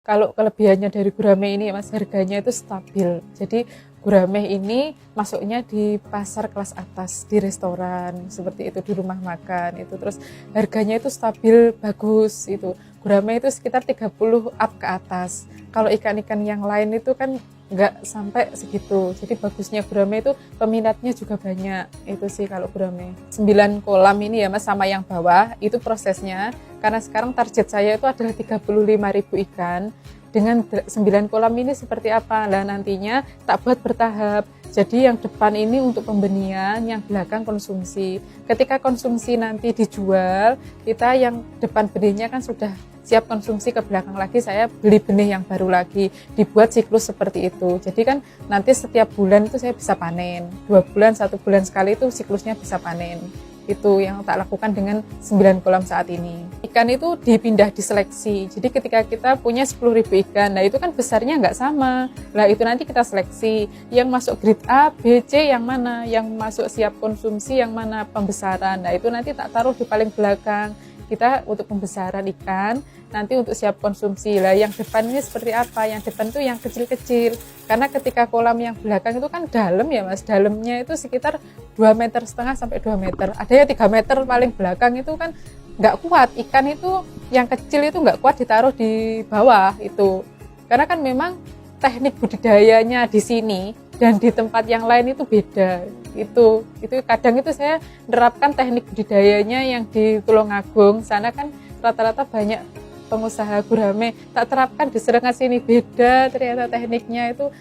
Kalau kelebihannya dari gurame ini ya Mas, harganya itu stabil. Jadi gurame ini masuknya di pasar kelas atas, di restoran seperti itu, di rumah makan itu. Terus harganya itu stabil, bagus itu. Gurame itu sekitar 30 up ke atas. Kalau ikan-ikan yang lain itu kan nggak sampai segitu. Jadi bagusnya gurame itu peminatnya juga banyak. Itu sih kalau gurame. 9 kolam ini ya Mas, sama yang bawah itu prosesnya. Karena sekarang target saya itu adalah 35.000 ikan. Dengan 9 kolam ini seperti apa? Nah nantinya tak buat bertahap. Jadi yang depan ini untuk pembenihan, yang belakang konsumsi. Ketika konsumsi nanti dijual, kita yang depan benihnya kan sudah siap konsumsi, ke belakang lagi saya beli benih yang baru lagi. Dibuat siklus seperti itu. Jadi kan nanti setiap bulan itu saya bisa panen. 2 bulan, 1 bulan sekali itu siklusnya bisa panen. Itu yang tak lakukan dengan 9 kolam saat ini. Ikan itu dipindah diseleksi. Jadi ketika kita punya 10.000 ikan, nah itu kan besarnya nggak sama. Nah itu nanti kita seleksi. Yang masuk grade A, B, C yang mana? Yang masuk siap konsumsi yang mana? Pembesaran. Nah itu nanti tak taruh di paling belakang. Kita untuk pembesaran ikan, nanti untuk siap konsumsi. Lah yang depan ini seperti apa? Yang depan itu yang kecil-kecil. Karena ketika kolam yang belakang itu kan dalam ya Mas, dalamnya itu sekitar 2,5 meter sampai 2 meter. Ada yang 3 meter paling belakang itu kan nggak kuat. Ikan itu yang kecil itu nggak kuat ditaruh di bawah itu. Karena kan memang teknik budidayanya di sini dan di tempat yang lain itu beda. Itu kadang itu saya menerapkan teknik budidayanya yang di Tulungagung. Sana kan rata-rata banyak pengusaha gurame, tak terapkan di Serengat sini beda ternyata tekniknya itu,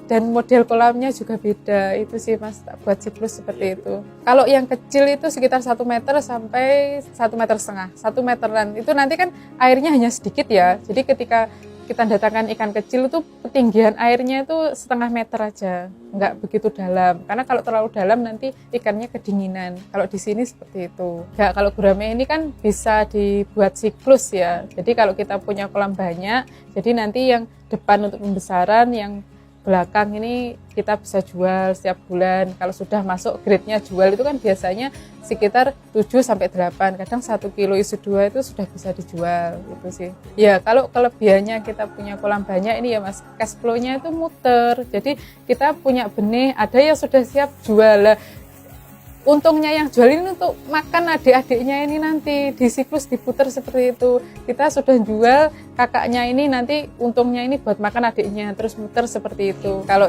dan model kolamnya juga beda. Itu sih Mas, tak buat siklus seperti itu. Kalau yang kecil itu sekitar 1 meter sampai 1,5 meter, 1 meteran. Itu nanti kan airnya hanya sedikit ya. Jadi ketika kita datangkan ikan kecil itu ketinggian airnya itu 0,5 meter aja, nggak begitu dalam. Karena kalau terlalu dalam nanti ikannya kedinginan. Kalau di sini seperti itu. Ya, kalau gurame ini kan bisa dibuat siklus ya. Jadi kalau kita punya kolam banyak, jadi nanti yang depan untuk pembesaran, yang belakang ini kita bisa jual setiap bulan. Kalau sudah masuk grade-nya jual itu kan biasanya sekitar 7 sampai 8. Kadang 1 kilo isi 2 itu sudah bisa dijual gitu sih. Ya, kalau kelebihannya kita punya kolam banyak ini ya Mas, cash flow-nya itu muter. Jadi kita punya benih, ada yang sudah siap jual. Untungnya yang jual ini untuk makan adik-adiknya ini nanti di siklus diputar seperti itu. Kita sudah jual, kakaknya ini nanti untungnya ini buat makan adiknya, terus muter seperti itu. Kalau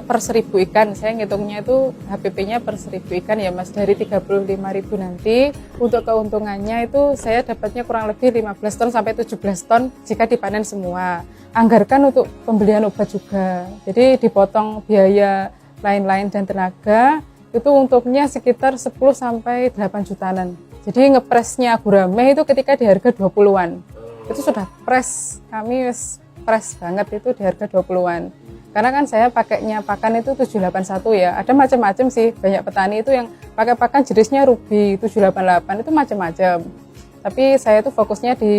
per 1.000 ikan, saya ngitungnya itu HPP-nya per 1.000 ikan ya Mas, dari 35.000 nanti. Untuk keuntungannya itu saya dapatnya kurang lebih 15 ton sampai 17 ton jika dipanen semua. Anggarkan untuk pembelian obat juga. Jadi dipotong biaya lain-lain dan tenaga. Itu untuknya sekitar 10 sampai 8 jutaan. Jadi ngepresnya gurame itu ketika di harga 20-an. Itu sudah press, kami press banget itu di harga 20-an. Karena kan saya pakainya pakan itu 781 ya. Ada macam-macam sih, banyak petani itu yang pakai pakan jenisnya Ruby 788 itu macam-macam. Tapi saya tuh fokusnya di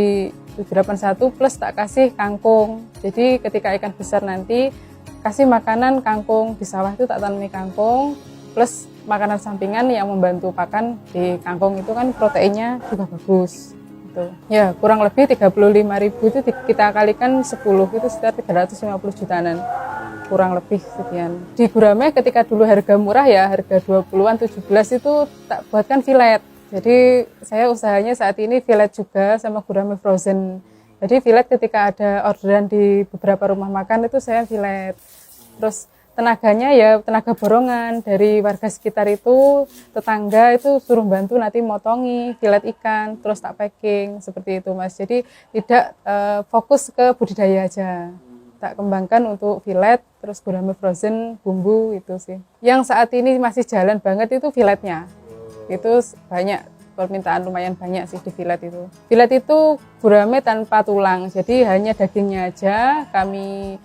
781 plus tak kasih kangkung. Jadi ketika ikan besar nanti kasih makanan kangkung, di sawah itu tak tanami kangkung plus makanan sampingan yang membantu pakan. Di kangkung itu kan proteinnya juga bagus gitu. Ya kurang lebih 35.000 itu kita kalikan 10 itu sekitar 350 jutaan, kurang lebih sekian. Di gurame ketika dulu harga murah ya, harga 20-an 17 itu tak buatkan filet. Jadi saya usahanya saat ini filet juga sama gurame frozen. Jadi filet ketika ada orderan di beberapa rumah makan itu saya filet. Terus tenaganya ya tenaga borongan dari warga sekitar itu, tetangga itu suruh bantu nanti motongi filet ikan, terus tak packing seperti itu Mas. Jadi tidak fokus ke budidaya aja, tak kembangkan untuk filet, terus gurame frozen, bumbu itu sih. Yang saat ini masih jalan banget itu filetnya, itu banyak permintaan, lumayan banyak sih di filet itu. Filet itu gurame tanpa tulang, jadi hanya dagingnya aja kami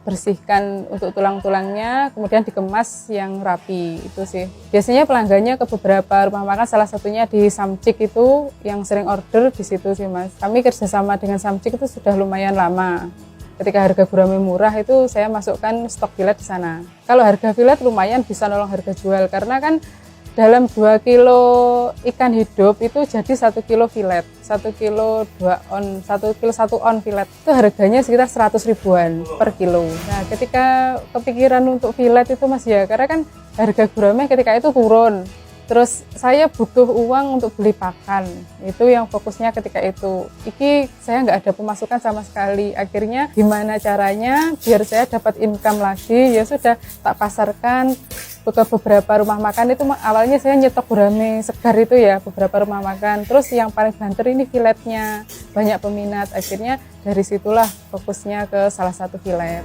bersihkan untuk tulang-tulangnya, kemudian dikemas yang rapi itu sih. Biasanya pelanggannya ke beberapa rumah makan, salah satunya di Samcik itu yang sering order di situ sih Mas. Kami kerjasama dengan Samcik itu sudah lumayan lama. Ketika harga gurame murah itu saya masukkan stok filet di sana. Kalau harga filet lumayan bisa nolong harga jual, karena kan dalam 2 kilo ikan hidup itu jadi 1 kilo filet, 1 kilo 2 on, 1 kilo 1 on filet itu harganya sekitar 100 ribuan per kilo. Nah ketika kepikiran untuk filet itu Mas ya, karena kan harga gurame ketika itu turun, terus saya butuh uang untuk beli pakan, itu yang fokusnya ketika itu. Iki saya nggak ada pemasukan sama sekali, akhirnya gimana caranya biar saya dapat income lagi, ya sudah tak pasarkan ke beberapa rumah makan. Itu awalnya saya nyetok gurame segar itu ya, beberapa rumah makan, terus yang paling banter ini filetnya, banyak peminat, akhirnya dari situlah fokusnya ke salah satu filet.